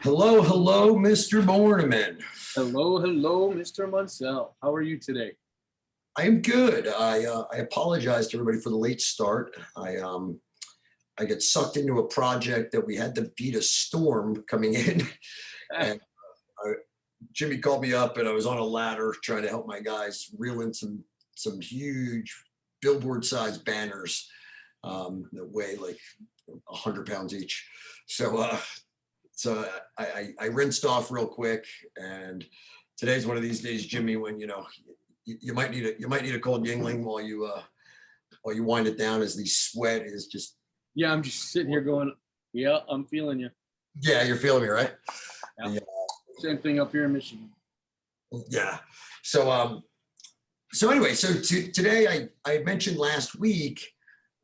Hello, hello, Mr. Borneman. Hello, hello, Mr. Munsell. How are you today? I am good. I apologize to everybody for the late start. I get sucked into a project that we had to beat a storm coming in, and Jimmy called me up, and I was on a ladder trying to help my guys reel in some huge billboard-sized banners that weigh like 100 pounds each. So I rinsed off real quick, and today's one of these days, Jimmy, when you might need a cold Yingling while you wind it down, as the sweat is just. Yeah, I'm just sitting here going, yeah, I'm feeling you. Yeah, you're feeling me, right? Yeah. Same thing up here in Michigan. Yeah. So anyway, today I mentioned last week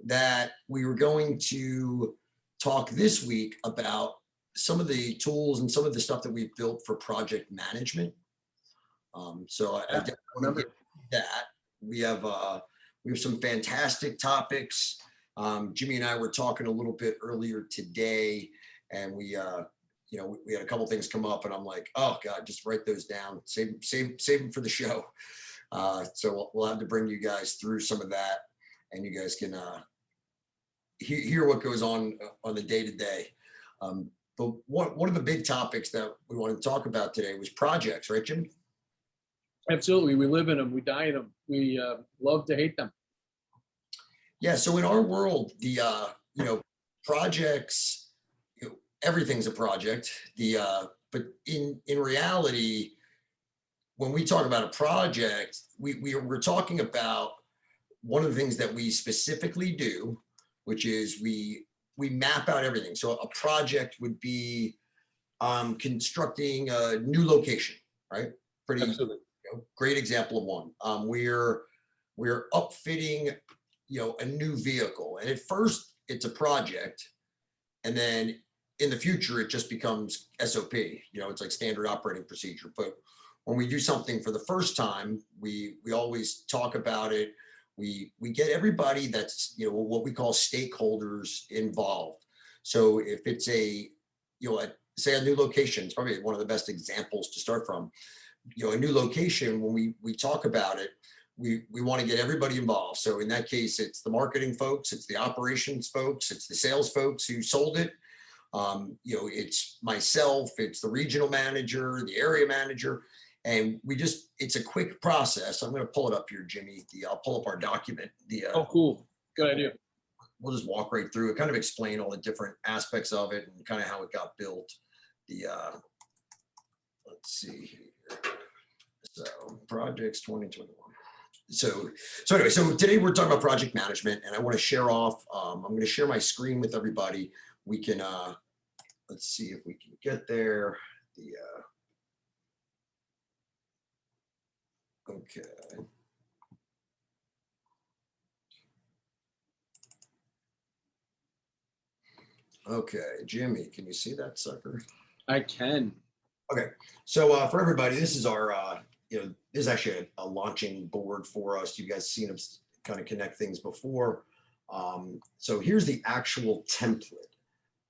that we were going to talk this week about some of the tools and some of the stuff that we've built for project management. I definitely want to get that. We have some fantastic topics. Jimmy and I were talking a little bit earlier today, and we had a couple things come up, and I'm like, oh God, just write those down, save them for the show. So we'll have to bring you guys through some of that, and you guys can hear what goes on the day to day. But one of the big topics that we wanted to talk about today was projects, right, Jimmy? Absolutely. We live in them. We die in them. We love to hate them. Yeah. So in our world, the projects, everything's a project. But in reality, when we talk about a project, we're talking about one of the things that we specifically do, which is we map out everything. So a project would be constructing a new location, right? Pretty Absolutely. Great example of one. We're upfitting a new vehicle, and at first it's a project, and then in the future it just becomes SOP. It's like standard operating procedure. But when we do something for the first time, we always talk about it. We get everybody that's what we call stakeholders involved. So if it's say a new location, it's probably one of the best examples to start from. A new location, when we talk about it, we want to get everybody involved. So in that case, it's the marketing folks, it's the operations folks, it's the sales folks who sold it. It's myself, it's the regional manager, the area manager. And it's a quick process. I'm going to pull it up here, Jimmy. I'll pull up our document. Oh, cool. Good idea. We'll just walk right through it, kind of explain all the different aspects of it and kind of how it got built. Let's see here. So projects 2021. So anyway, so today we're talking about project management, and I want to share off. I'm going to share my screen with everybody. We can let's see if we can get there. Okay. Okay, Jimmy, can you see that sucker? I can. Okay, so for everybody, this is our, this is actually a launching board for us. You guys seen us kind of connect things before. So here's the actual template.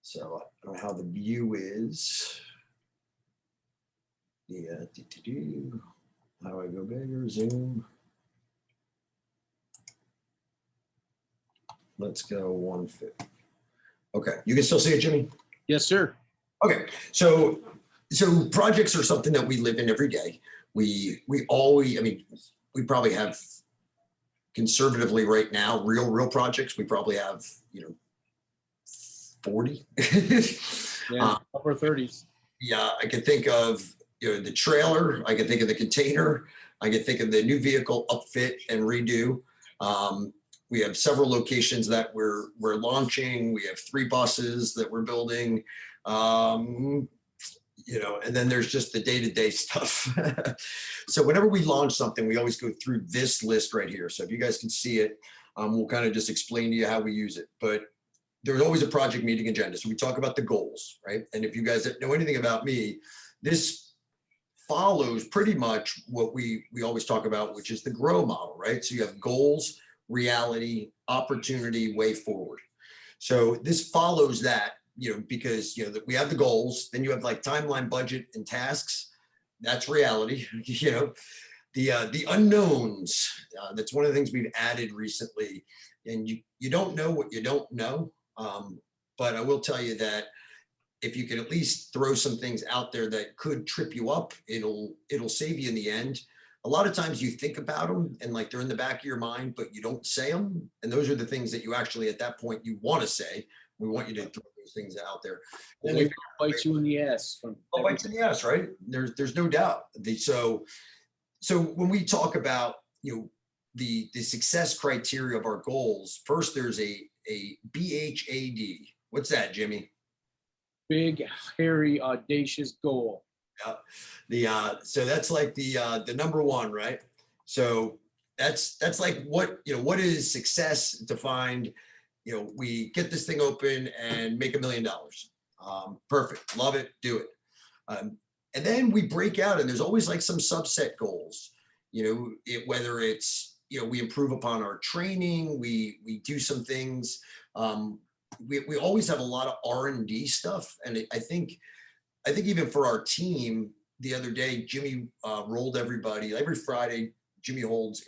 So I don't know how the view is. Yeah, how do I go bigger? Zoom. Let's go 150. Okay, you can still see it, Jimmy? Yes, sir. Okay, so projects are something that we live in every day. We probably have, conservatively right now, real projects. We probably have 40. Yeah, upper 30s. Yeah, I can think of the trailer. I can think of the container. I can think of the new vehicle upfit and redo. We have several locations that we're launching. We have 3 buses that we're building. And then there's just the day-to-day stuff. So whenever we launch something, we always go through this list right here. So if you guys can see it, we'll kind of just explain to you how we use it. But there's always a project meeting agenda. So we talk about the goals, right? And if you guys know anything about me, this follows pretty much what we always talk about, which is the GROW model, right? So you have goals, reality, opportunity, way forward. So this follows that because, we have the goals, then you have like timeline, budget, and tasks. That's reality. The unknowns, that's one of the things we've added recently. And you don't know what you don't know. But I will tell you that if you can at least throw some things out there that could trip you up, it'll save you in the end. A lot of times you think about them and like they're in the back of your mind, but you don't say them. And those are the things that you actually, at that point, you want to say. We want you to throw those things out there. And it bites you in the ass. From bites in the ass, right? There's no doubt. So when we talk about, the success criteria of our goals, first there's a BHAD. What's that, Jimmy? Big, hairy, audacious goal. Yeah. So that's like the number one, right? So that's like what is success defined? We get this thing open and make $1 million. Perfect. Love it. Do it. And then we break out, and there's always like some subset goals, whether it's, we improve upon our training, we do some things. We always have a lot of R&D stuff. And I think even for our team, the other day, Jimmy rolled everybody. Every Friday, Jimmy holds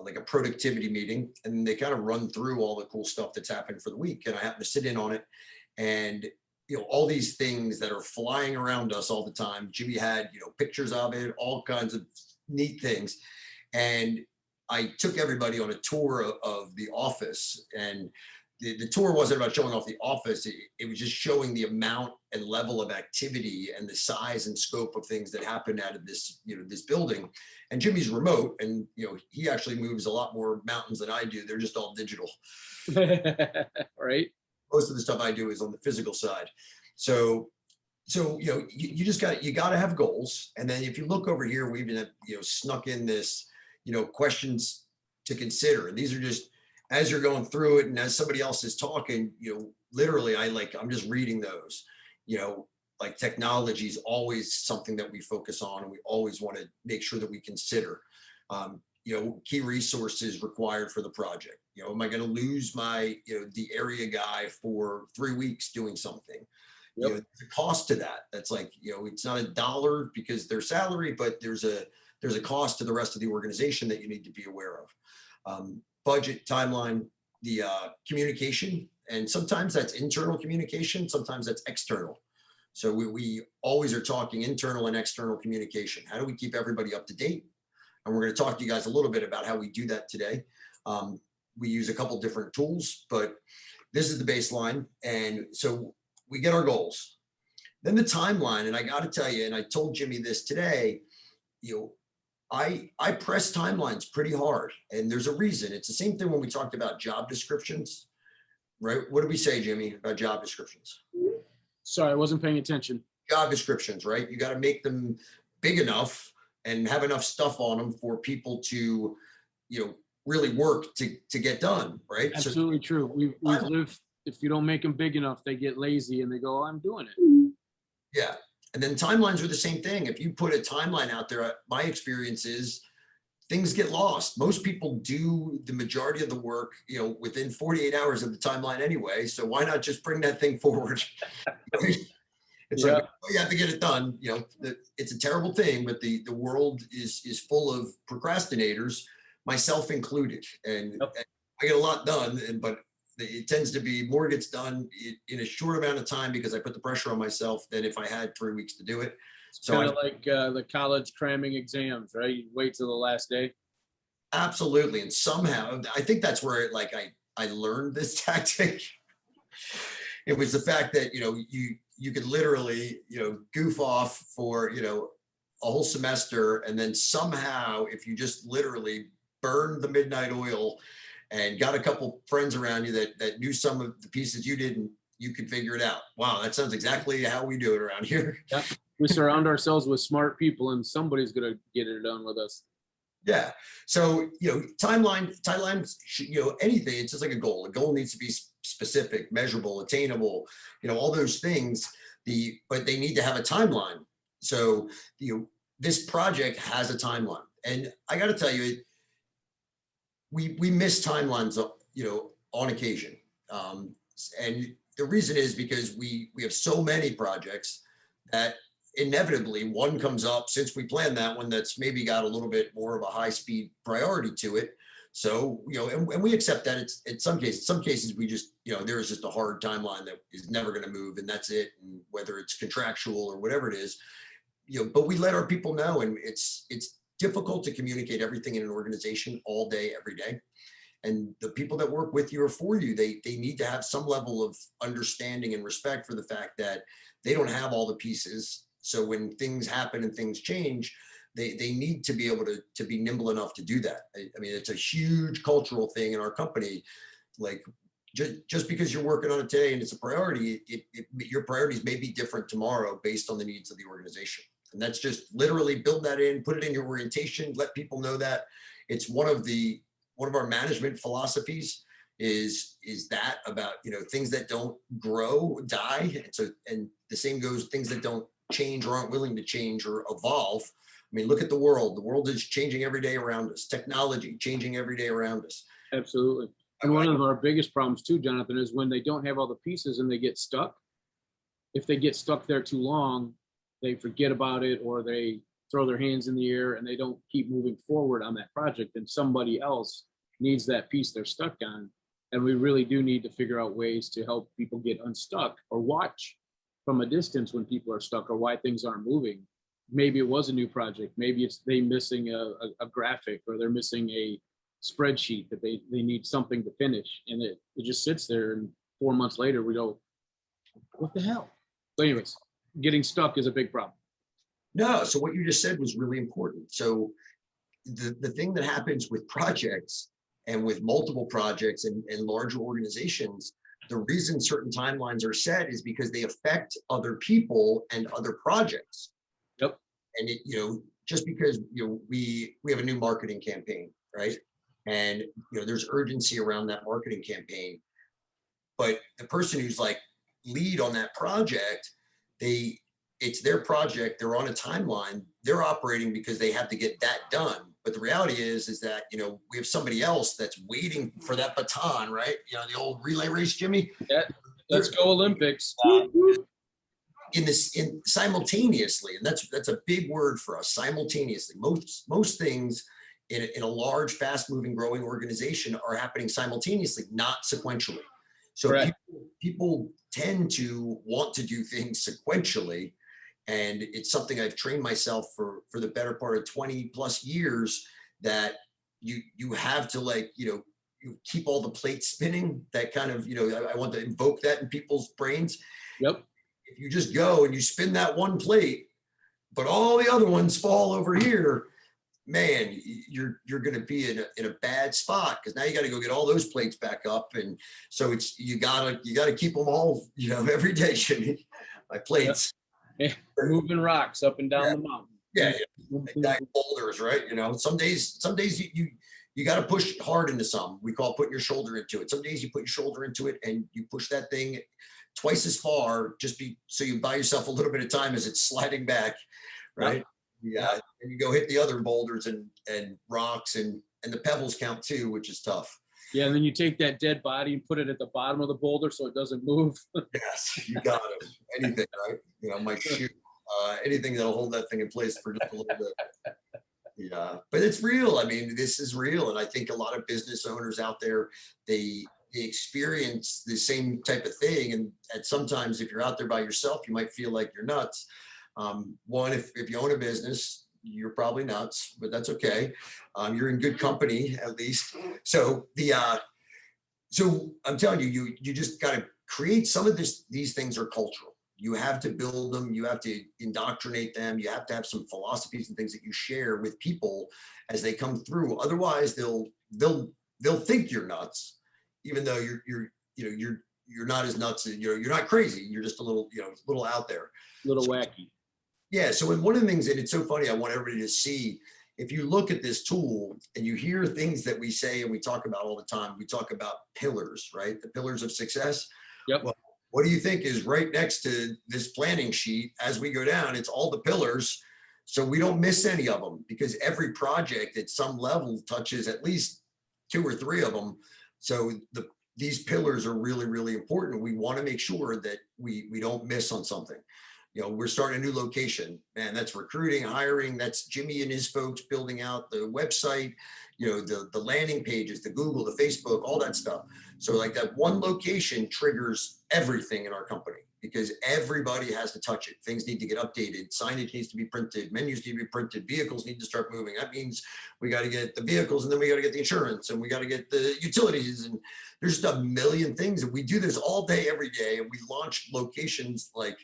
like a productivity meeting, and they kind of run through all the cool stuff that's happened for the week. And I happen to sit in on it, and all these things that are flying around us all the time. Jimmy had pictures of it, all kinds of neat things, and I took everybody on a tour of the office. And the tour wasn't about showing off the office. It was just showing the amount and level of activity and the size and scope of things that happen out of this, this building. And Jimmy's remote, and he actually moves a lot more mountains than I do. They're just all digital. Right. Most of the stuff I do is on the physical side. So you just got to have goals. And then if you look over here, we've been snuck in this questions to consider. And these are just, as you're going through it and as somebody else is talking, literally I'm just reading those. Like technology is always something that we focus on, and we always want to make sure that we consider. Key resources required for the project. Am I going to lose my the area guy for 3 weeks doing something? Yep. There's a cost to that. That's like, it's not $1 because their salary, but there's a cost to the rest of the organization that you need to be aware of. Budget, timeline, the communication, and sometimes that's internal communication, sometimes that's external. So we always are talking internal and external communication. How do we keep everybody up to date? And we're going to talk to you guys a little bit about how we do that today. We use a couple different tools, but this is the baseline. And so we get our goals. Then the timeline, and I got to tell you, and I told Jimmy this today, I press timelines pretty hard, and there's a reason. It's the same thing when we talked about job descriptions, right? What did we say, Jimmy, about job descriptions? Sorry, I wasn't paying attention. Job descriptions, right? You got to make them big enough and have enough stuff on them for people to, really work to get done, right? Absolutely true. We've lived, if you don't make them big enough, they get lazy and they go, I'm doing it. Yeah. And then timelines are the same thing. If you put a timeline out there, my experience is things get lost. Most people do the majority of the work, within 48 hours of the timeline anyway. So why not just bring that thing forward? It's like, you have to get it done. It's a terrible thing, but the world is full of procrastinators, myself included. And I get a lot done, but it tends to be more gets done in a short amount of time because I put the pressure on myself than if I had 3 weeks to do it. So kind of like the college cramming exams, right? You wait till the last day. Absolutely. And somehow I think that's where I learned this tactic. It was the fact that, you could literally, goof off for, a whole semester. And then somehow, if you just literally burned the midnight oil and got a couple friends around you that knew some of the pieces you didn't, you could figure it out. Wow, that sounds exactly how we do it around here. Yeah. We surround ourselves with smart people, and somebody's going to get it done with us. Yeah. So, timeline, anything, it's just like a goal. A goal needs to be specific, measurable, attainable, all those things, but they need to have a timeline. So, this project has a timeline. And I got to tell you, we miss timelines, on occasion. And the reason is because we have so many projects that inevitably one comes up since we planned that one that's maybe got a little bit more of a high speed priority to it. So, and we accept that. It's in some cases we just, there is just a hard timeline that is never going to move, and that's it. And whether it's contractual or whatever it is, but we let our people know, and it's difficult to communicate everything in an organization all day, every day. And the people that work with you or for you, they need to have some level of understanding and respect for the fact that they don't have all the pieces. So when things happen and things change, they need to be able to be nimble enough to do that. I mean, it's a huge cultural thing in our company. Like just because you're working on it today and it's a priority, your priorities may be different tomorrow based on the needs of the organization. And that's just literally build that in, put it in your orientation, let people know that. It's one of our management philosophies is that about, things that don't grow, die. And the same goes, things that don't change or aren't willing to change or evolve. I mean, look at the world. The world is changing every day around us. Technology changing every day around us. Absolutely. And one of our biggest problems too, Jonathan, is when they don't have all the pieces and they get stuck. If they get stuck there too long, they forget about it, or they throw their hands in the air and they don't keep moving forward on that project, and somebody else needs that piece they're stuck on. And we really do need to figure out ways to help people get unstuck, or watch from a distance when people are stuck or why things aren't moving. Maybe it was a new project. Maybe it's they missing a graphic, or they're missing a spreadsheet that they need something to finish. And it just sits there, and 4 months later we go, what the hell? So anyways, getting stuck is a big problem. No, so what you just said was really important. So the thing that happens with projects and with multiple projects and larger organizations, the reason certain timelines are set is because they affect other people and other projects. Yep. And just because we have a new marketing campaign, right? And there's urgency around that marketing campaign, but the person who's like lead on that project, it's their project, they're on a timeline, they're operating because they have to get that done. But the reality is that, we have somebody else that's waiting for that baton, right? The old relay race, Jimmy. Yeah, let's go Olympics. In simultaneously, and that's a big word for us, simultaneously. Most things in a large, fast moving, growing organization are happening simultaneously, not sequentially. So people tend to want to do things sequentially. And it's something I've trained myself for the better part of 20 plus years, that you have to you keep all the plates spinning. That kind of, I want to invoke that in people's brains. Yep. If you just go and you spin that one plate, but all the other ones fall over here, man, you're going to be in a bad spot, because now you got to go get all those plates back up. And so you got to keep them all, every day, Jimmy. My plates. Yeah. Moving rocks up and down the mountain. Yeah. Exactly. Boulders, right? Some days you got to push hard into some. We call putting your shoulder into it. Some days you put your shoulder into it and you push that thing twice as far, so you buy yourself a little bit of time as it's sliding back, right? Yeah. And you go hit the other boulders and rocks and the pebbles count too, which is tough. Yeah, and then you take that dead body and put it at the bottom of the boulder so it doesn't move. Yes, you got it. Anything, right? My shoe, anything that'll hold that thing in place for just a little bit. Yeah, but it's real. I mean, this is real. And I think a lot of business owners out there, they experience the same type of thing. And sometimes if you're out there by yourself, you might feel like you're nuts. One, if you own a business, you're probably nuts, but that's okay. You're in good company, at least. So so I'm telling you, you just got to create some of these things are cultural. You have to build them. You have to indoctrinate them. You have to have some philosophies and things that you share with people as they come through. Otherwise, they'll think you're nuts, even though you're not as nuts. You're not crazy. You're just a little out there, A little wacky. Yeah. So one of the things, and it's so funny, I want everybody to see, if you look at this tool and you hear things that we say and we talk about all the time, we talk about pillars, right? The pillars of success. Yep. Well, what do you think is right next to this planning sheet as we go down? It's all the pillars. So we don't miss any of them, because every project at some level touches at least 2 or 3 of them. So the these pillars are really, really important. We want to make sure that we don't miss on something. You know, we're starting a new location, man, that's recruiting, hiring, that's Jimmy and his folks building out the website, you know, the landing pages, the Google, the Facebook, all that stuff. So like that one location triggers everything in our company because everybody has to touch it. Things need to get updated. Signage needs to be printed. Menus need to be printed. Vehicles need to start moving. That means we got to get the vehicles and then we got to get the insurance and we got to get the utilities. And there's just a million things. And we do this all day, every day. And we launched locations like,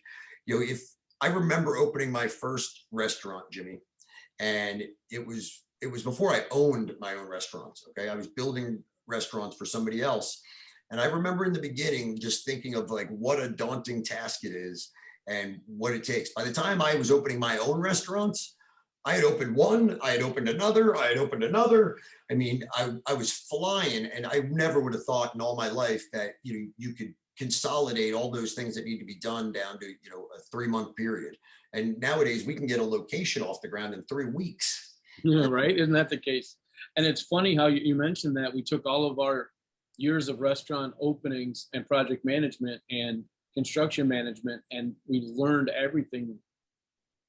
you know, if I remember opening my first restaurant, Jimmy, and it was before I owned my own restaurants. Okay. I was building restaurants for somebody else. And I remember in the beginning just thinking of like what a daunting task it is and what it takes. By the time I was opening my own restaurants, I had opened one, I had opened another, I had opened another. I mean, I was flying, and I never would have thought in all my life that you could consolidate all those things that need to be done down to a 3-month period. And nowadays we can get a location off the ground in 3 weeks. Yeah, right. Isn't that the case? And it's funny how you mentioned that we took all of our years of restaurant openings and project management and construction management, and we learned everything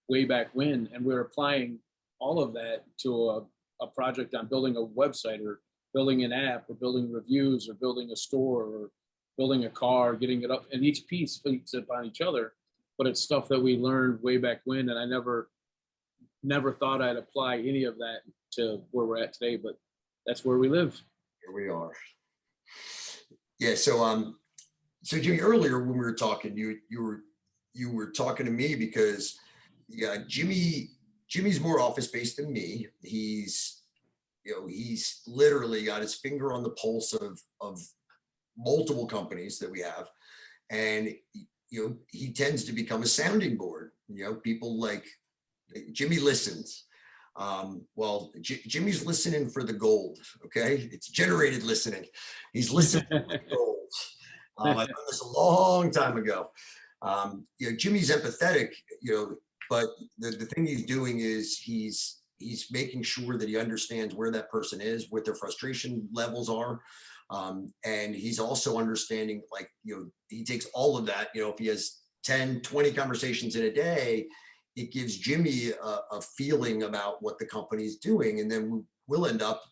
way back when, and we're applying all of that to a project on building a website or building an app or building reviews or building a store or building a car, getting it up, and each piece feeds upon each other. But it's stuff that we learned way back when, and I never thought I'd apply any of that to where we're at today, but that's where we live. Here we are. Yeah. So Jimmy, earlier when we were talking, you were talking to me because Jimmy's more office based than me. He's literally got his finger on the pulse of multiple companies that we have, and he tends to become a sounding board. People like Jimmy listens. Well, Jimmy's listening for the gold. Okay, it's generated listening. He's listening for the gold. I've done this a long time ago. Jimmy's empathetic. But the thing he's doing is he's making sure that he understands where that person is, what their frustration levels are. And he's also understanding, like, he takes all of that, if he has 10, 20 conversations in a day, it gives Jimmy a feeling about what the company's doing. And then we'll end up,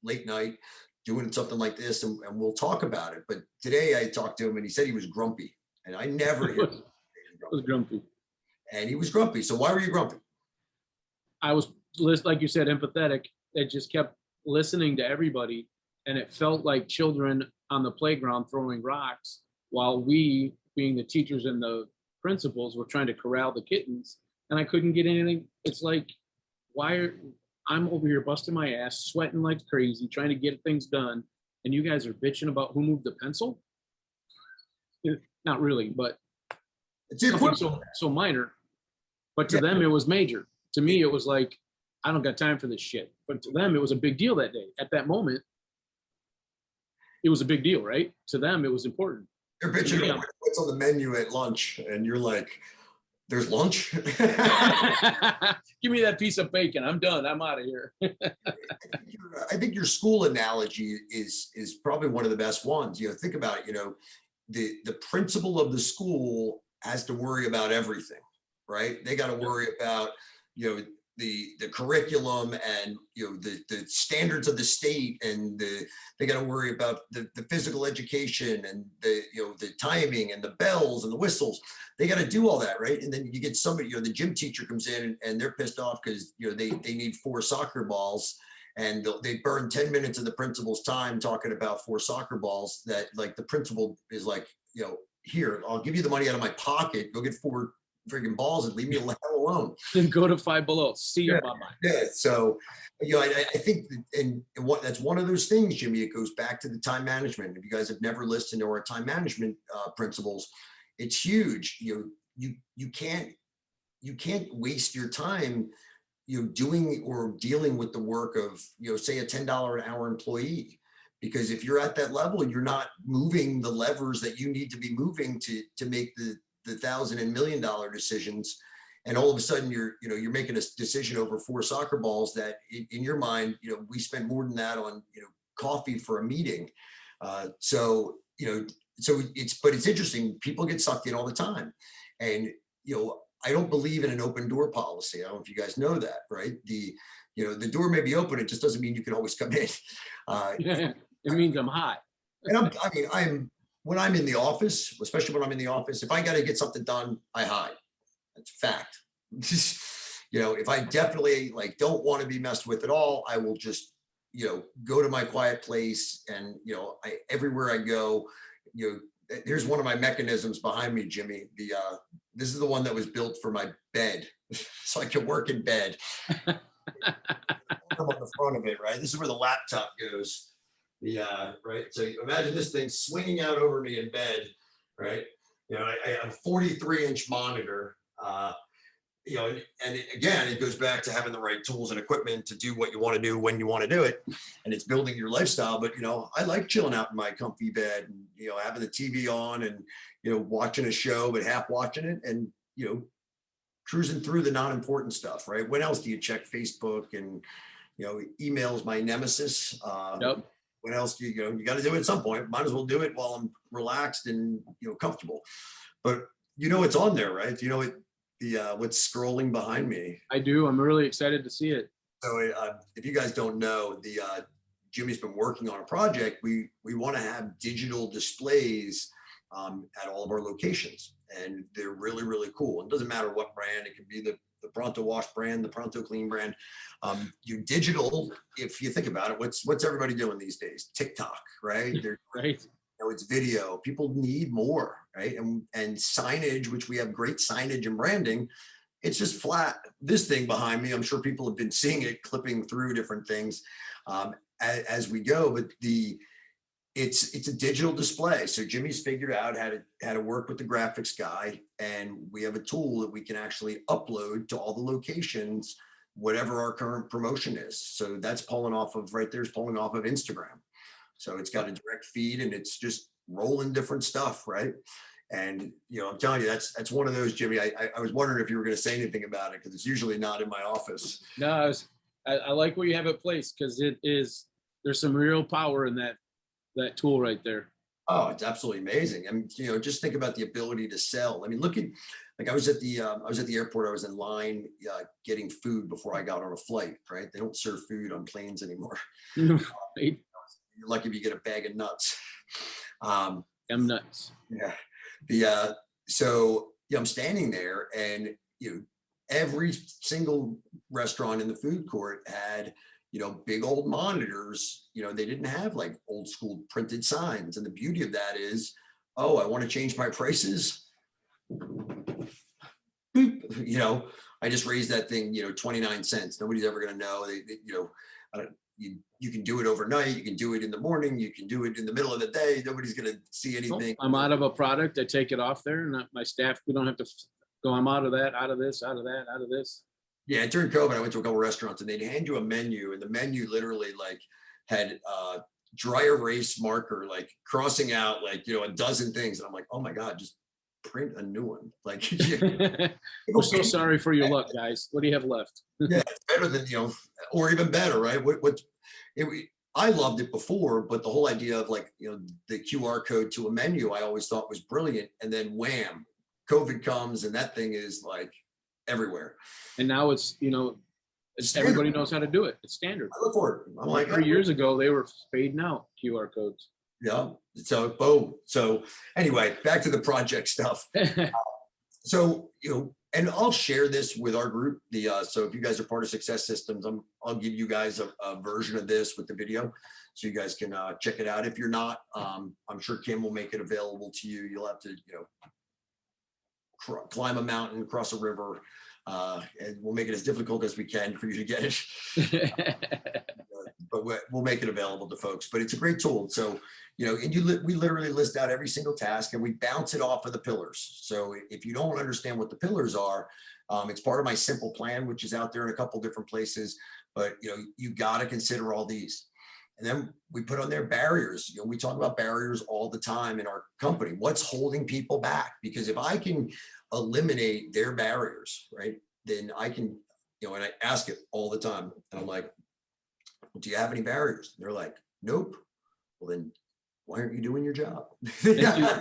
late night doing something like this, and we'll talk about it. But today I talked to him and he said he was grumpy, and I never hear him. Was grumpy. And he was grumpy. So why were you grumpy? I was, like you said, empathetic. It just kept listening to everybody. And it felt like children on the playground throwing rocks while we, being the teachers and the principals, were trying to corral the kittens. And I couldn't get anything. It's like, I'm over here busting my ass, sweating like crazy, trying to get things done. And you guys are bitching about who moved the pencil? Not really, but It's something so minor. But to them, it was major. To me, it was like, I don't got time for this shit. But to them, it was a big deal that day. At that moment, it was a big deal, right? To them, it was important. They're bitching about what's on the menu at lunch, and you're like, there's lunch? Give me that piece of bacon. I'm done. I'm out of here. I think your school analogy is probably one of the best ones. Think about it. The principal of the school has to worry about everything, right? They got to worry about the curriculum and the standards of the state, and they got to worry about the physical education and the timing and the bells and the whistles. They got to do all that, right? And then you get somebody, the gym teacher comes in and they're pissed off because they need 4 soccer balls, and they burn 10 minutes of the principal's time talking about 4 soccer balls that, like, the principal is like, here, I'll give you the money out of my pocket, go get 4 freaking balls and leave me the hell alone. Then go to Five Below. See you, bye-bye. Yeah. So, I think, and that's one of those things, Jimmy. It goes back to the time management. If you guys have never listened to our time management principles, it's huge. You can't waste your time, doing or dealing with the work of, say, a $10 an hour employee. Because if you're at that level, you're not moving the levers that you need to be moving to make the $1,000 and $1 million decisions. And all of a sudden you're making a decision over 4 soccer balls that in your mind, we spent more than that on, coffee for a meeting. So you know, so but it's interesting. People get sucked in all the time. And, you know, I don't believe in an open door policy. I don't know if you guys know that, right? You know, the door may be open. It just doesn't mean you can always come in. It means I'm hot. And I mean, when I'm in the office, especially when I'm in the office, if I got to get something done, I hide. That's a fact. You know, if I definitely like don't want to be messed with at all, I will just, you know, go to my quiet place. And, you know, everywhere I go, you know, here's one of my mechanisms behind me, Jimmy. This is the one that was built for my bed, so I can work in bed. I'm on the front of it, right? This is where the laptop goes. Right. So imagine this thing swinging out over me in bed, right? You know, I have a 43-inch monitor. You know, and again, it goes back to having the right tools and equipment to do what you want to do when you want to do it, and it's building your lifestyle. But you know, I like chilling out in my comfy bed, and you know, having the TV on, and you know, watching a show but half watching it, and you know, cruising through the non-important stuff. Right? When else do you check Facebook? And you know, email's my nemesis. Yep. What else do you got to do it at some point. Might as well do it while I'm relaxed and, you know, comfortable. But you know, it's on there, right? You know, what's scrolling behind me. I do. I'm really excited to see it. So if you guys don't know, Jimmy's been working on a project. We want to have digital displays at all of our locations, and they're really, really cool. It doesn't matter what brand. It can be the Pronto Wash brand, the Pronto Clean brand. You digital, if you think about it, what's everybody doing these days? TikTok, right? Right. You know, it's video. People need more, right? And signage, which we have great signage and branding. It's just flat. This thing behind me, I'm sure people have been seeing it clipping through different things as we go. But it's a digital display. So Jimmy's figured out how to work with the graphics guy, and we have a tool that we can actually upload to all the locations, whatever our current promotion is. So that's pulling off of Instagram. So it's got a direct feed, and it's just rolling different stuff, right? And you know, I'm telling you, that's one of those, Jimmy. I was wondering if you were going to say anything about it, because it's usually not in my office. No, I like where you have it placed, because there's some real power in that tool right there. Oh, it's absolutely amazing. I mean, you know, just think about the ability to sell. I mean, look at, like, I was at the airport. I was in line getting food before I got on a flight. Right? They don't serve food on planes anymore. Right. You're lucky if you get a bag of nuts. I'm nuts. Yeah. So you know, I'm standing there, and you know, every single restaurant in the food court had, you know, big old monitors. You know, they didn't have like old school printed signs. And the beauty of that is, oh, I want to change my prices. Boop. You know, I just raised that thing, you know, 29 cents. Nobody's ever going to know. You know, you can do it overnight. You can do it in the morning. You can do it in the middle of the day. Nobody's going to see anything. I'm out of a product. I take it off there, and my staff, we don't have to go, I'm out of that, out of this, out of that, out of this. Yeah, during COVID, I went to a couple of restaurants, and they'd hand you a menu, and the menu literally like had dry erase marker, like crossing out like, you know, a dozen things. And I'm like, oh my God, just print a new one. Like, we're so sorry for your luck, guys. What do you have left? Yeah, it's better than, you know, or even better, right? I loved it before, but the whole idea of like, you know, the QR code to a menu, I always thought was brilliant. And then wham, COVID comes, and that thing is like everywhere. And now it's, you know, everybody knows how to do it. It's standard. I look for it. I'm like, 3 years ago, they were fading out QR codes. Yeah. So boom. So anyway, back to the project stuff. So, you know, and I'll share this with our group. So if you guys are part of Success Systems, I'll give you guys a version of this with the video, so you guys can check it out. If you're not, I'm sure Kim will make it available to you. You'll have to, you know, climb a mountain, cross a river, and we'll make it as difficult as we can for you to get it. But we'll make it available to folks. But it's a great tool. So, you know, and we literally list out every single task, and we bounce it off of the pillars. So if you don't understand what the pillars are, it's part of my simple plan, which is out there in a couple different places. But you know, you got to consider all these. And then we put on their barriers. You know, we talk about barriers all the time in our company. What's holding people back? Because if I can eliminate their barriers, right, then I can, you know, and I ask it all the time, and I'm like, do you have any barriers? And they're like, nope. Well, then why aren't you doing your job?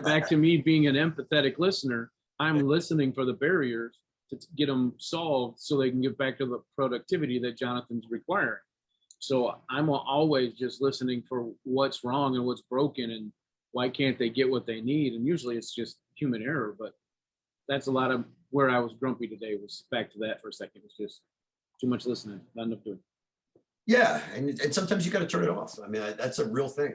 Back to me being an empathetic listener, I'm listening for the barriers to get them solved so they can get back to the productivity that Jonathan's requiring. So I'm always just listening for what's wrong and what's broken and why can't they get what they need. And usually it's just human error, but that's a lot of where I was grumpy today, was back to that for a second. It's just too much listening, not enough doing. Yeah, and sometimes you got to turn it off. I mean, that's a real thing.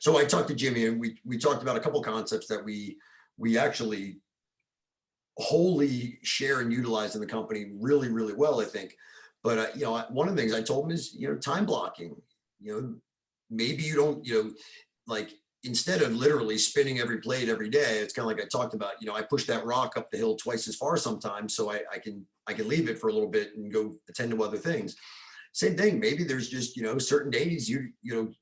So I talked to Jimmy, and we talked about a couple concepts that we actually wholly share and utilize in the company really, really well, I think. But one of the things I told him is, time blocking. Maybe you don't, like, instead of literally spinning every blade every day, it's kind of like I talked about. I push that rock up the hill twice as far sometimes, so I can leave it for a little bit and go attend to other things. Same thing. Maybe there's just, certain days you're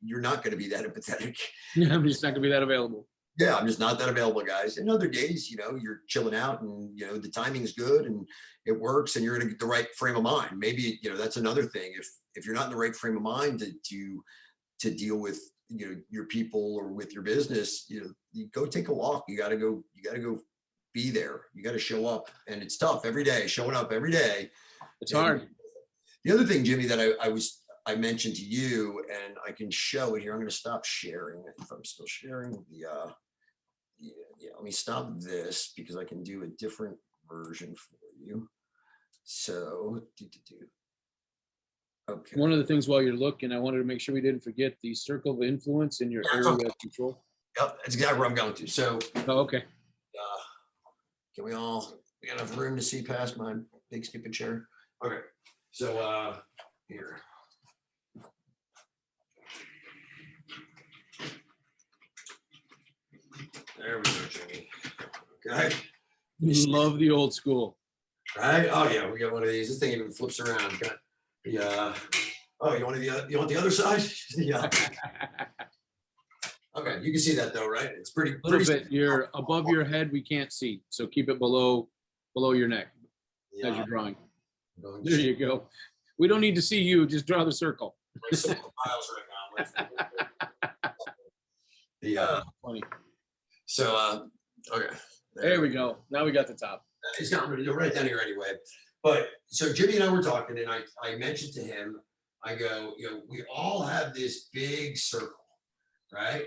not going to be that empathetic. I'm just not going to be that available. Yeah, I'm just not that available, guys. And other days, you're chilling out and, the timing's good and it works and you're in the right frame of mind. Maybe, that's another thing. If you're not in the right frame of mind to deal with, your people or with your business, you go take a walk. You got to go be there. You got to show up, and it's tough every day, showing up every day. It's hard. The other thing, Jimmy, that I mentioned to you, and I can show it here. I'm going to stop sharing if I'm still sharing the, let me stop this because I can do a different version for you. So, okay. One of the things while you're looking, I wanted to make sure we didn't forget the circle of influence in your area of control. Yep, that's exactly where I'm going to. So, okay. We got enough room to see past my big stupid chair? Okay. So, here. There we go, Jimmy. Okay. Love the old school. Right? Oh yeah, we got one of these. This thing even flips around. Got the oh, you want the other side? Yeah. Okay, you can see that though, right? It's pretty. A little bit. You're above your head. We can't see, so keep it below your neck as you're drawing. There you go. We don't need to see you. Just draw the circle. Miles right now. Funny. So okay. There we go. Now we got the top. He's got ready to go right down here anyway. But so Jimmy and I were talking, and I mentioned to him, I go, we all have this big circle, right?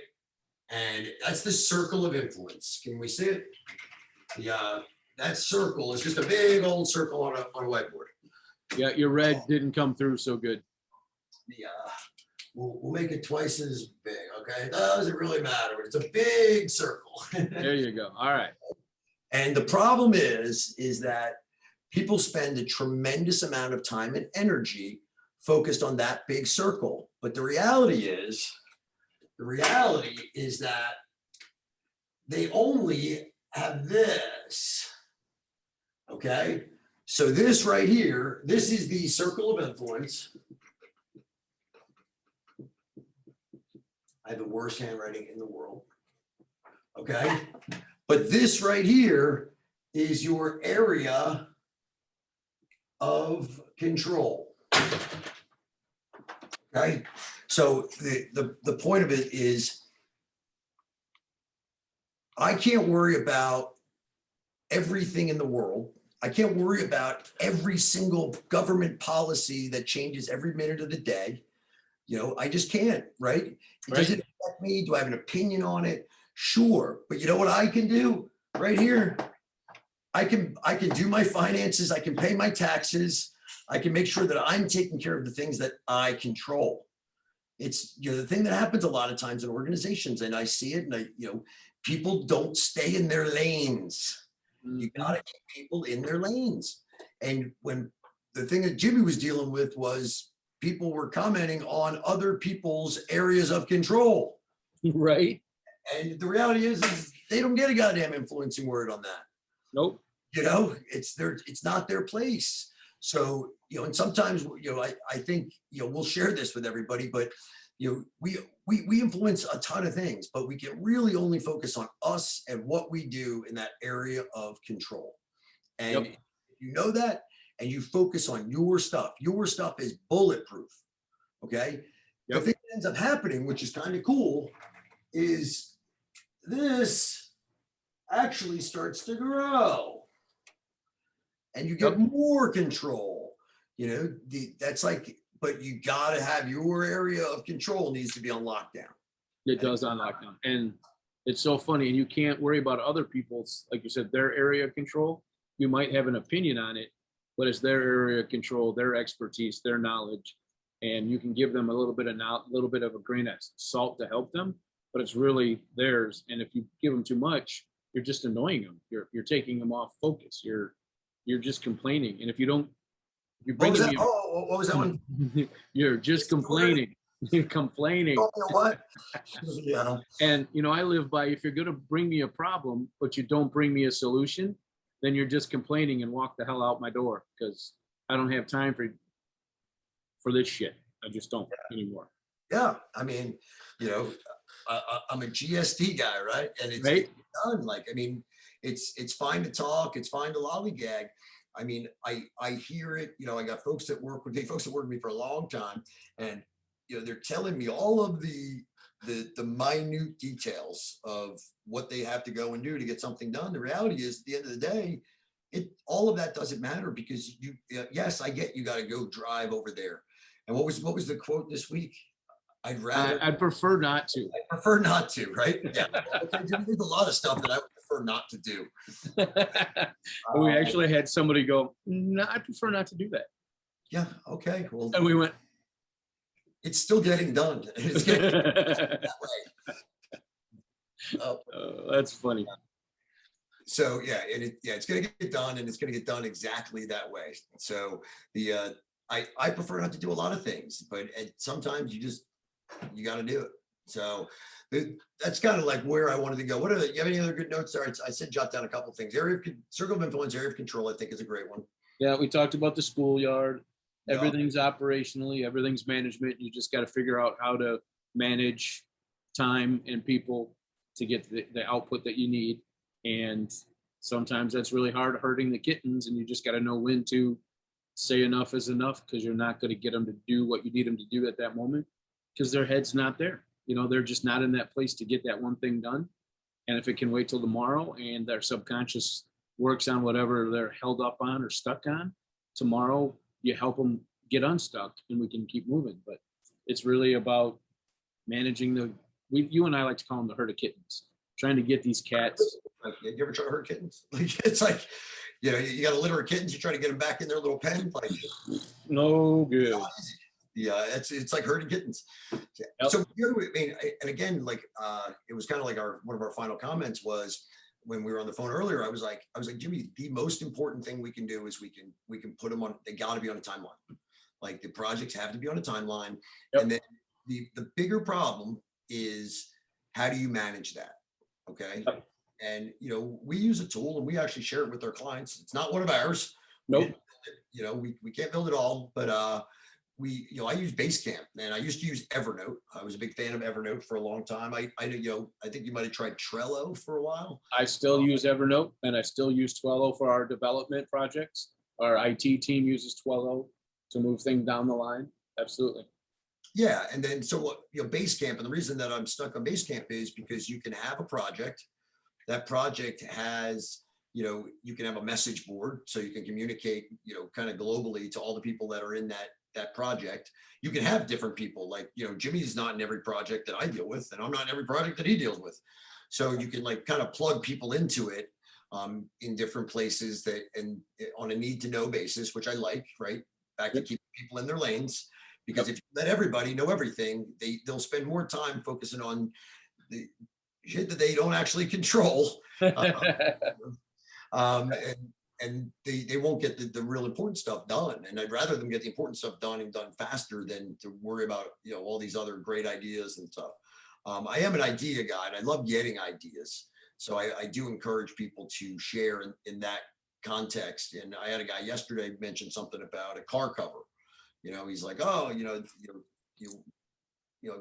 And that's the circle of influence. Can we see it? That circle is just a big old circle on a whiteboard. Yeah, your red didn't come through so good. We'll make it twice as big, okay? It doesn't really matter. It's a big circle. There you go. All right. And the problem is that people spend a tremendous amount of time and energy focused on that big circle. But the reality is that they only have this, okay? So this right here, this is the circle of influence. I have the worst handwriting in the world, okay? But this right here is your area of control, okay? So the point of it is I can't worry about everything in the world. I can't worry about every single government policy that changes every minute of the day. I just can't, right? Does it affect me? Do I have an opinion on it? Sure. But you know what I can do right here? I can do my finances. I can pay my taxes. I can make sure that I'm taking care of the things that I control. It's, the thing that happens a lot of times in organizations, and I see it, and people don't stay in their lanes. You got to keep people in their lanes. And when the thing that Jimmy was dealing with was people were commenting on other people's areas of control. Right. And the reality is they don't get a goddamn influencing word on that. Nope. It's not their place. So, and sometimes, I think, we'll share this with everybody, but, we influence a ton of things, but we can really only focus on us and what we do in that area of control. And you know that, and you focus on your stuff is bulletproof. Okay. The thing that ends up happening, which is kind of cool, is this actually starts to grow and you get more control. You know, that's like, but you got to have your area of control needs to be on lockdown. It does on lockdown. And it's so funny. And you can't worry about other people's, like you said, their area of control. You might have an opinion on it, but it's their area of control, their expertise, their knowledge. And you can give them a little bit of a grain of salt to help them, but it's really theirs. And if you give them too much, you're just annoying them. You're taking them off focus. You're just complaining. And if you don't, you bring What was that? me, Oh, what was that one? you're just complaining. You're complaining. Oh, you know what? Yeah. And I live by, if you're going to bring me a problem, but you don't bring me a solution, then you're just complaining and walk the hell out my door, because I don't have time for this shit. I just don't anymore. Yeah. I mean, I'm a GST guy, right? And it's Right? done. Like, I mean, it's fine to talk. It's fine to lollygag. I mean, I hear it, I got folks that work with me for a long time, and, they're telling me all of the minute details of what they have to go and do to get something done. The reality is, at the end of the day, all of that doesn't matter, because yes, I get you got to go drive over there. And what was the quote this week? I'd prefer not to. I prefer not to, right? Yeah. Okay, there's a lot of stuff that I would prefer not to do. We actually had somebody go, no, I prefer not to do that. Yeah. Okay. Well, and we went, it's still getting done. It's getting done that way. Oh, that's funny. So yeah, it's going to get done, and it's going to get done exactly that way. So I prefer not to do a lot of things, but sometimes you got to do it. So that's kind of like where I wanted to go. You have any other good notes there? I said jot down a couple of things. Circle of influence, area of control, I think is a great one. Yeah, we talked about the schoolyard. Everything's operationally, everything's management. You just got to figure out how to manage time and people to get the output that you need. And sometimes that's really hard, hurting the kittens, and you just got to know when to say enough is enough, because you're not going to get them to do what you need them to do at that moment, because their head's not there. They're just not in that place to get that one thing done. And if it can wait till tomorrow, and their subconscious works on whatever they're held up on or stuck on, tomorrow you help them get unstuck and we can keep moving. But it's really about managing you and I like to call them the herd of kittens, trying to get these cats. You ever try to herd kittens? Like, it's like, you got a litter of kittens, you try to get them back in their little pen. Like, no good. Yeah, it's like herding kittens. Yep. So I mean, and again, like it was kind of like one of our final comments was when we were on the phone earlier. I was like, Jimmy, the most important thing we can do is we can put them on. They got to be on a timeline. Like, the projects have to be on a timeline. Yep. And then the bigger problem is, how do you manage that? Okay. Yep. And we use a tool, and we actually share it with our clients. It's not one of ours. Nope. We can't build it all, but I use Basecamp, and I used to use Evernote. I was a big fan of Evernote for a long time. I think you might have tried Trello for a while. I still use Evernote, and I still use Trello for our development projects. Our IT team uses Trello to move things down the line. Absolutely. Yeah. And then, so Basecamp, and the reason that I'm stuck on Basecamp is because you can have a project. That project has, you can have a message board, so you can communicate, kind of globally to all the people that are in that project. You can have different people, like, Jimmy's not in every project that I deal with, and I'm not in every project that he deals with. So you can kind of plug people into it in different places and on a need to know basis, which I like, right? Back to keep people in their lanes, because if you let everybody know everything, they'll spend more time focusing on the shit that they don't actually control. And they won't get the real important stuff done. And I'd rather them get the important stuff done and done faster than to worry about, all these other great ideas and stuff. I am an idea guy, and I love getting ideas. So I do encourage people to share in that context. And I had a guy yesterday mention something about a car cover. He's like, oh,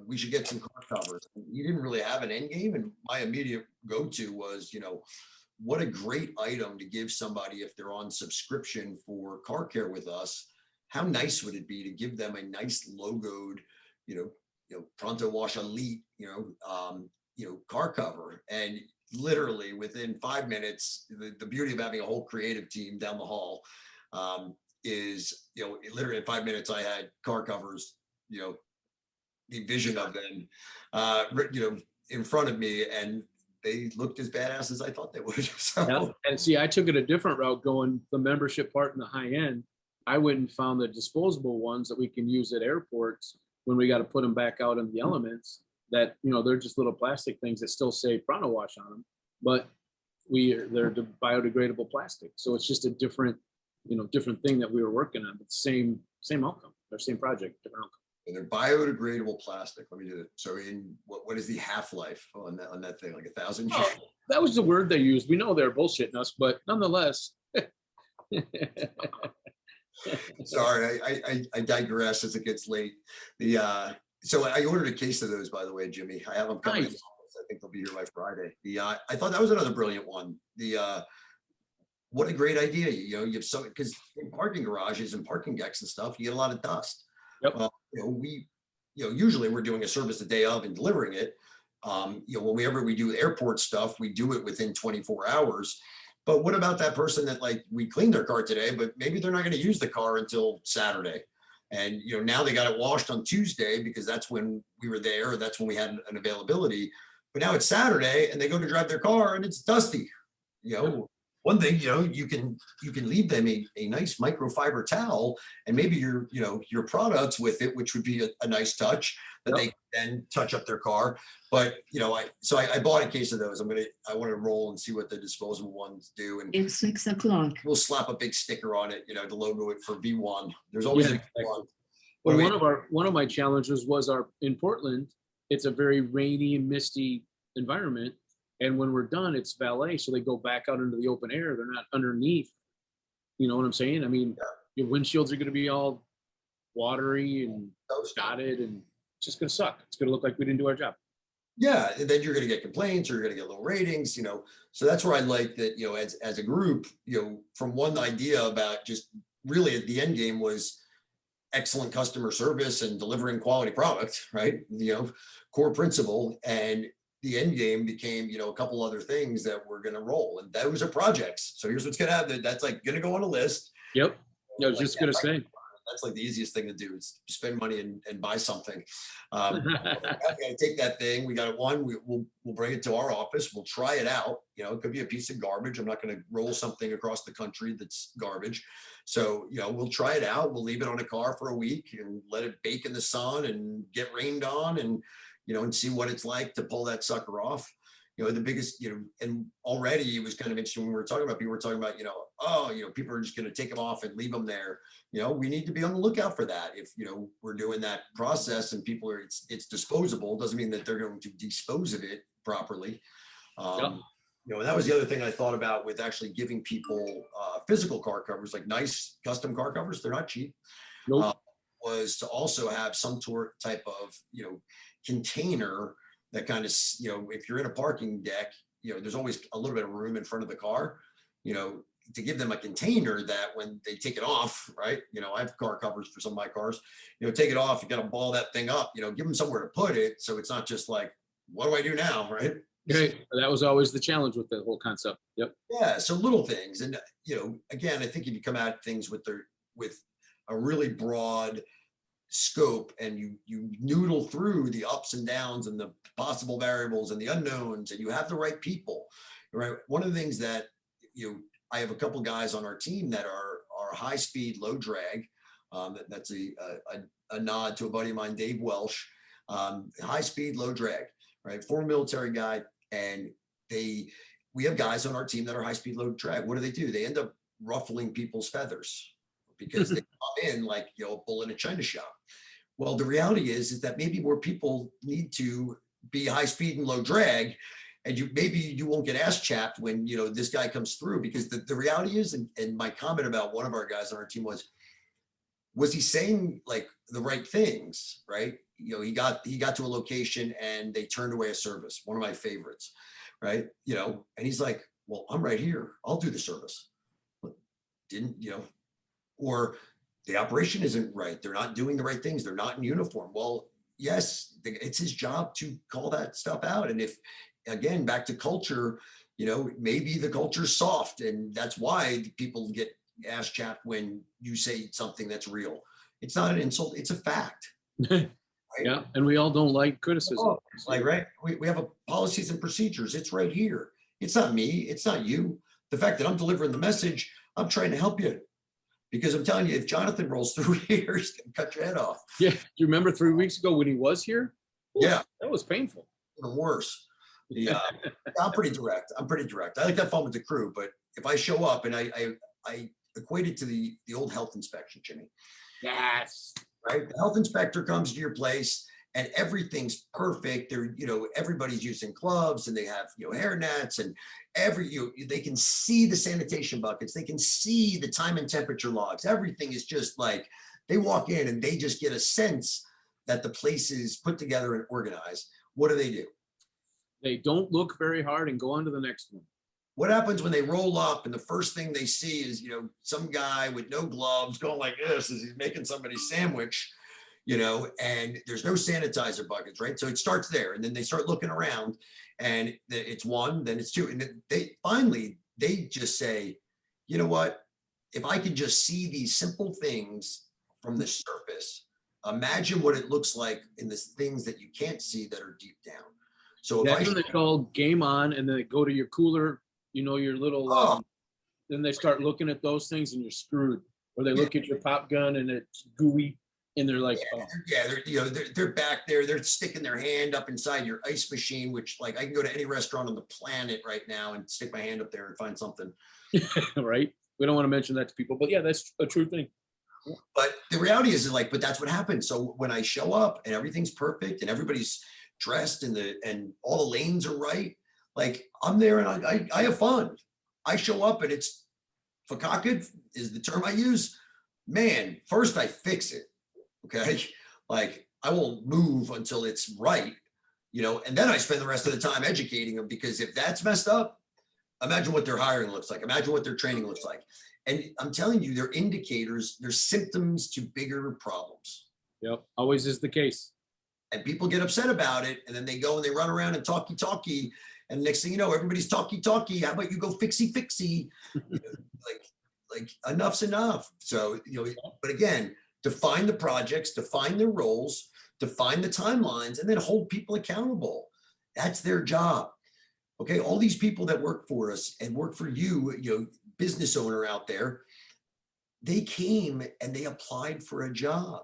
we should get some car covers. And he didn't really have an end game. And my immediate go-to was, what a great item to give somebody if they're on subscription for car care with us. How nice would it be to give them a nice logoed, Pronto Wash Elite, car cover. And literally within 5 minutes, the beauty of having a whole creative team down the hall is, literally in 5 minutes, I had car covers, the vision of them, in front of me, and they looked as badass as I thought they would. So And see, I took it a different route, going the membership part in the high end. I went and found the disposable ones that we can use at airports when we got to put them back out in the elements, that, they're just little plastic things that still say Prana Wash on them, but they're biodegradable plastic. So it's just a different, different thing that we were working on, but same outcome, or same project, different outcome. and they're biodegradable plastic. Let me do it. So what is the half-life on that thing? Like 1,000 years? Oh, that was the word they used. We know they're bullshitting us, but nonetheless. Sorry, I digress as it gets late. So I ordered a case of those, by the way, Jimmy. I have them coming. Nice. I think they'll be here by Friday. I thought that was another brilliant one. What a great idea. You have so, because in parking garages and parking decks and stuff, you get a lot of dust. Yep. Well, usually we're doing a service the day of and delivering it. Whenever we do airport stuff, we do it within 24 hours. But what about that person that, like, we cleaned their car today, but maybe they're not going to use the car until Saturday. And, now they got it washed on Tuesday because that's when we were there, or that's when we had an availability. But now it's Saturday and they go to drive their car and it's dusty. One thing, you can leave them a nice microfiber towel and maybe your products with it, which would be a nice touch that they can then touch up their car. But I bought a case of those. I want to roll and see what the disposable ones do. And It's 6 o'clock. we'll slap a big sticker on it, to logo it for V1. There's always a V1. Well, one of my challenges was in Portland, it's a very rainy and misty environment. And when we're done, it's valet. So they go back out into the open air. They're not underneath. You know what I'm saying? I mean, your windshields are going to be all watery and dotted, and it's just going to suck. It's going to look like we didn't do our job. Yeah. And then you're going to get complaints, or you're going to get low ratings, So that's where I like that, as a group, from one idea about just really at the end game was excellent customer service and delivering quality product, right? Core principle. And the end game became, a couple other things that we're going to roll, and those are projects. So here's what's going to happen. That's like going to go on a list. Yep. I was just going to say. That's like the easiest thing to do is spend money and buy something. We got to take that thing. We got it. We'll bring it to our office. We'll try it out. It could be a piece of garbage. I'm not going to roll something across the country that's garbage. So, we'll try it out. We'll leave it on a car for a week and let it bake in the sun and get rained on, and and see what it's like to pull that sucker off. The biggest, and already it was kind of interesting when we were talking about, people were talking about, people are just going to take them off and leave them there. We need to be on the lookout for that. If, we're doing that process and people are, it's disposable, doesn't mean that they're going to dispose of it properly. And that was the other thing I thought about with actually giving people physical car covers, like nice custom car covers. They're not cheap. Nope. Was to also have some type of, container that kind of, if you're in a parking deck, there's always a little bit of room in front of the car, to give them a container that when they take it off, right? I have car covers for some of my cars, take it off, you got to ball that thing up, give them somewhere to put it. So it's not just like, what do I do now? Right. Okay. That was always the challenge with the whole concept. Yep. Yeah. So little things. And, again, I think if you come at things with a really broad scope and you noodle through the ups and downs and the possible variables and the unknowns, and you have the right people, right? One of the things that I have a couple guys on our team that are high speed, low drag. That's a nod to a buddy of mine, Dave Welsh. High speed, low drag, right? Former military guy, and we have guys on our team that are high speed, low drag. What do? They end up ruffling people's feathers because they come in like, a bull in a china shop. Well, the reality is that maybe more people need to be high speed and low drag, and maybe you won't get ass chapped when, this guy comes through, because the reality is, and my comment about one of our guys on our team was he saying like the right things, right? He got to a location and they turned away a service, one of my favorites, right? And he's like, well, I'm right here. I'll do the service. But or the operation isn't right. They're not doing the right things. They're not in uniform. Well, yes, it's his job to call that stuff out. And if, again, back to culture, maybe the culture's soft and that's why people get ass chapped when you say something that's real. It's not an insult, it's a fact. Right? Yeah, and we all don't like criticism. Oh, like, right. We have a policies and procedures. It's right here. It's not me. It's not you. The fact that I'm delivering the message, I'm trying to help you. Because I'm telling you, if Jonathan rolls through here, he's gonna cut your head off. Yeah, do you remember 3 weeks ago when he was here? Ooh, Yeah, that was painful. even worse. Yeah, I'm pretty direct. I'm pretty direct. I like that fun with the crew, but if I show up and I equate it to the old health inspection, Jimmy. Yes. Right? The health inspector comes to your place and everything's perfect. They're, everybody's using gloves and they have, hair nets and they can see the sanitation buckets. They can see the time and temperature logs. Everything is just like, they walk in and they just get a sense that the place is put together and organized. What do? They don't look very hard and go on to the next one. What happens when they roll up and the first thing they see is, some guy with no gloves going like this as he's making somebody's sandwich, and there's no sanitizer buckets, right? So it starts there and then they start looking around and it's one, then it's two. And then they just say, you know what? If I can just see these simple things from the surface, imagine what it looks like in the things that you can't see that are deep down. So if that's when they call game on and then they go to your cooler, your little, then they start looking at those things and you're screwed. Or they look at your pop gun and it's gooey and they're like, they're back there, they're sticking their hand up inside your ice machine, which like I can go to any restaurant on the planet right now and stick my hand up there and find something. Right? We don't want to mention that to people, but yeah, that's a true thing. But the reality is like, but that's what happens. So when I show up and everything's perfect and everybody's dressed and all the lanes are right, like I'm there and I have fun. I show up and it's fakakid is the term I use. Man, first I fix it. Okay. Like I won't move until it's right, and then I spend the rest of the time educating them because if that's messed up, imagine what their hiring looks like. Imagine what their training looks like. And I'm telling you, they're indicators, they're symptoms to bigger problems. Yep. Always is the case. And people get upset about it. And then they go and they run around and talky. And next thing you know, everybody's talky. How about you go fixy? like enough's enough. So, but again, define the projects, define their roles, define the timelines, and then hold people accountable. That's their job. Okay. All these people that work for us and work for you, business owner out there, they came and they applied for a job.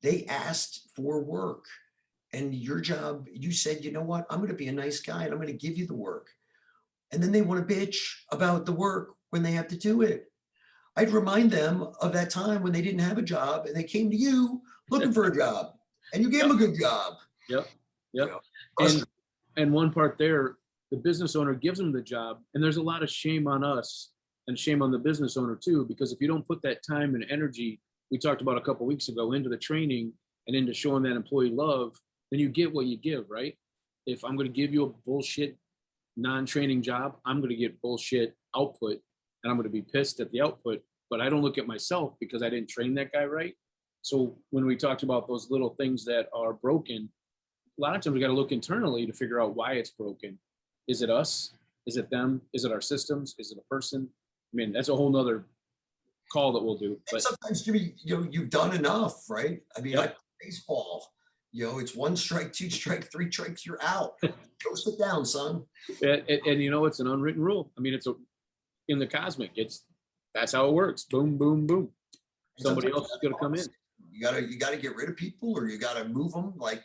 They asked for work. And your job, you said, you know what, I'm going to be a nice guy and I'm going to give you the work. And then they want to bitch about the work when they have to do it. I'd remind them of that time when they didn't have a job and they came to you looking for a job and you gave them a good job. Yep. And one part there, the business owner gives them the job and there's a lot of shame on us and shame on the business owner too, because if you don't put that time and energy we talked about a couple of weeks ago into the training and into showing that employee love, then you get what you give, right? If I'm going to give you a bullshit non-training job, I'm going to get bullshit output and I'm going to be pissed at the output, but I don't look at myself because I didn't train that guy right. So when we talked about those little things that are broken, a lot of times we got to look internally to figure out why it's broken. Is it us? Is it them? Is it our systems? Is it a person? I mean, that's a whole nother call that we'll do. But sometimes, Jimmy, you've done enough, right? I mean, like baseball, it's 1 strike, 2 strike, 3 strikes, you're out. Go sit down, son. And it's an unwritten rule. I mean, in the cosmic, that's how it works. Boom, boom, boom. Somebody else is going to come in. You gotta get rid of people, or you gotta move them. Like,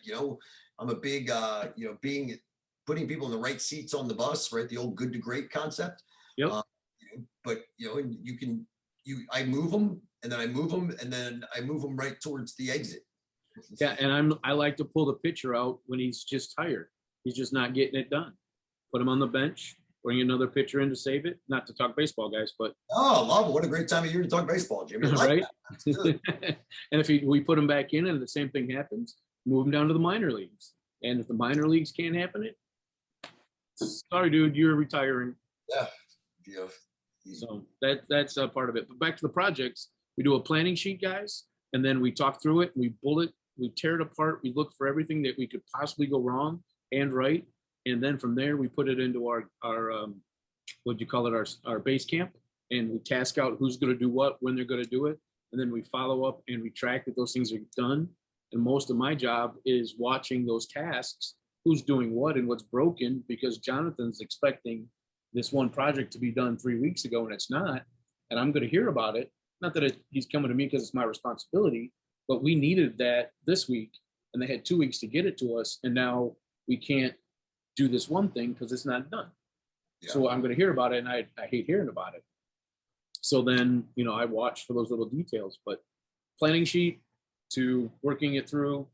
I'm a big, putting people in the right seats on the bus, right? The old good to great concept. Yep. But I move them, and then I move them, and then I move them right towards the exit. Yeah, and I like to pull the pitcher out when he's just tired. He's just not getting it done. Put him on the bench, bring another pitcher in to save it. Not to talk baseball, guys, but love it. What a great time of year to talk baseball, Jimmy. Right? And if we put him back in and the same thing happens, move him down to the minor leagues. And if the minor leagues can't happen it, sorry, dude, you're retiring. Yeah. So that's a part of it. But back to the projects, we do a planning sheet, guys, and then we talk through it. We bullet we tear it apart, we look for everything that we could possibly go wrong and right. And then from there, we put it into our what do you call it, our base camp, and we task out who's going to do what, when they're going to do it. And then we follow up and we track that those things are done. And most of my job is watching those tasks, who's doing what and what's broken, because Jonathan's expecting this one project to be done 3 weeks ago and it's not. And I'm going to hear about it. Not that he's coming to me because it's my responsibility, but we needed that this week and they had 2 weeks to get it to us. And now we can't do this one thing because it's not done. Yeah. So I'm going to hear about it, and I hate hearing about it. So then, you know, I watch for those little details, but planning sheet to working it through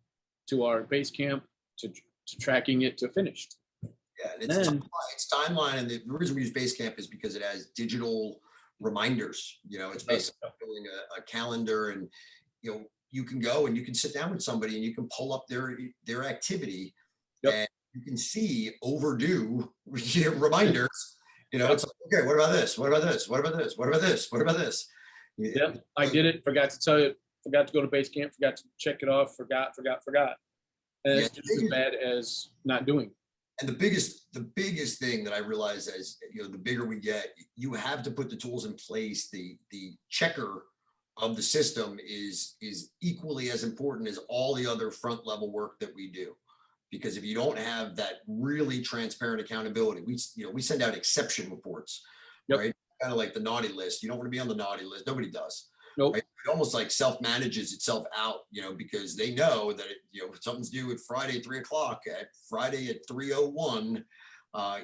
to our base camp to tracking it to finished. Yeah, and it's timeline, and the reason we use Basecamp is because it has digital reminders. You know, it's basically building a calendar, and you know, you can go and you can sit down with somebody and you can pull up their activity, and you can see overdue reminders. You know, it's like, okay, what about this? What about this? What about this? What about this? What about this? Yeah, I did it. Forgot to tell you. Forgot to go to Basecamp. Forgot to check it off. Forgot. And it's just as bad as not doing. And the biggest thing that I realize as, you know, the bigger we get, you have to put the tools in place. The checker of the system is equally as important as all the other front level work that we do. Because if you don't have that really transparent accountability, we send out exception reports, right? Kind of like the naughty list. You don't want to be on the naughty list. Nobody does. Nope. Right? It almost like self-manages itself out, you know, because they know that something's due at Friday 3 o'clock, at Friday at 3:01.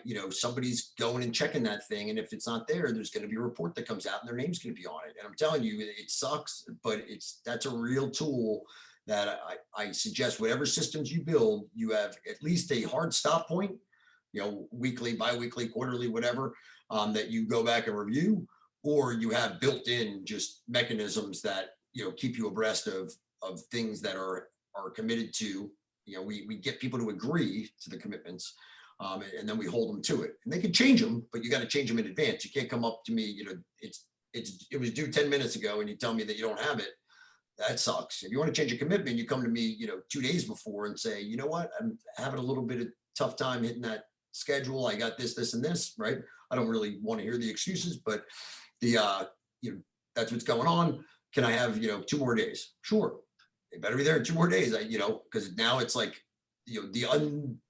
You know, somebody's going and checking that thing, and if it's not there, there's going to be a report that comes out, and their name's going to be on it. And I'm telling you, it sucks, but that's a real tool that I suggest. Whatever systems you build, you have at least a hard stop point, you know, weekly, bi-weekly, quarterly, whatever, that you go back and review, or you have built-in just mechanisms that, you know, keep you abreast of things that are committed to. You know, we get people to agree to the commitments, and then we hold them to it. And they can change them, but you got to change them in advance. You can't come up to me, you know, it was due 10 minutes ago, and you tell me that you don't have it. That sucks. If you want to change a commitment, you come to me, you know, 2 days before and say, you know what, I'm having a little bit of tough time hitting that schedule. I got this, and this, right? I don't really want to hear the excuses, but you know, that's what's going on. Can I have, you know, 2 more days? Sure. It better be there in 2 more days. You know, because now it's like, you know, the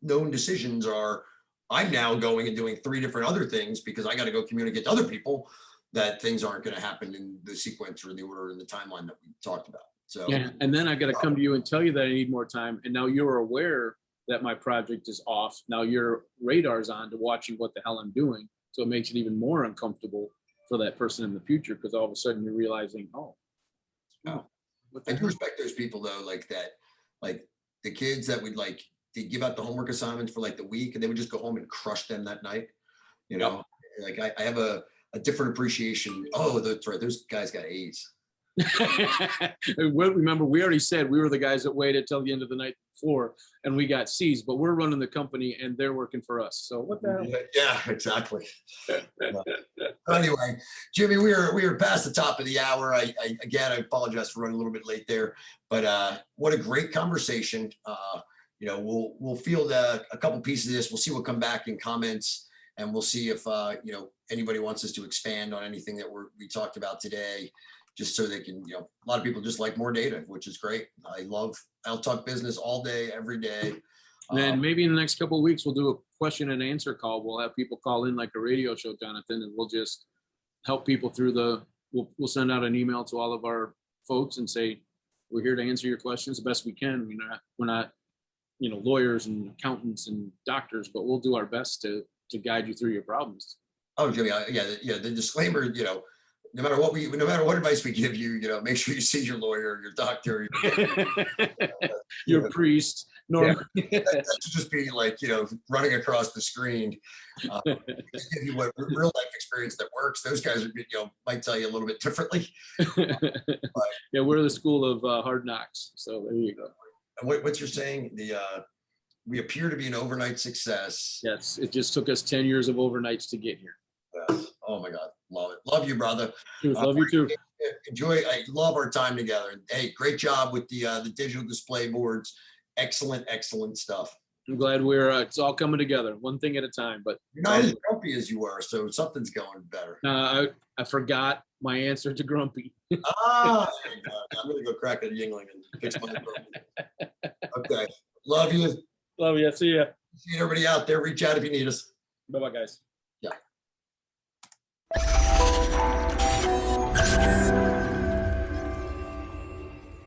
unknown decisions are, I'm now going and doing 3 different other things because I got to go communicate to other people that things aren't going to happen in the sequence or the order and the timeline that we talked about. So yeah, and then I got to come to you and tell you that I need more time. And now you're aware that my project is off. Now your radar's on to watching what the hell I'm doing. So it makes it even more uncomfortable for that person in the future, because all of a sudden you're realizing, I do respect those people though, like that, like the kids that would like, they give out the homework assignments for like the week, and they would just go home and crush them that night. You know, like I have a different appreciation. Oh, that's right. Those guys got A's. Remember, we already said we were the guys that waited till the end of the night before, and we got C's, but we're running the company and they're working for us. So what the hell? Yeah, exactly. Anyway, Jimmy, we are past the top of the hour. I apologize for running a little bit late there, but what a great conversation. You know, we'll field a couple pieces of this. We'll see what come back in comments, and we'll see if you know, anybody wants us to expand on anything that we talked about today, just so they can, you know, a lot of people just like more data, which is great. I'll talk business all day, every day. And then maybe in the next couple of weeks, we'll do a question and answer call. We'll have people call in like a radio show, Jonathan, and we'll just help people through we'll send out an email to all of our folks and say, we're here to answer your questions the best we can. We're not, you know, lawyers and accountants and doctors, but we'll do our best to guide you through your problems. Oh, Jimmy, yeah. The disclaimer, you know, no matter what advice we give you, you know, make sure you see your lawyer, your doctor, your priest. That should just be like, you know, running across the screen. Just give you what real life experience that works. Those guys are, you know, might tell you a little bit differently. Yeah, we're the school of hard knocks. So there you go. And what you're saying, we appear to be an overnight success. Yes, it just took us 10 years of overnights to get here. Yes. Oh my God, love it. Love you, brother. Love you too. enjoy. I love our time together. And hey, great job with the digital display boards. Excellent, excellent stuff. I'm glad it's all coming together, one thing at a time. But You're not as grumpy as you were, so something's going better. I forgot my answer to grumpy. Ah, I'm gonna go crack a Yingling and fix my grumpy. Okay, love you. Love you. See ya. See everybody out there. Reach out if you need us. Bye bye, guys.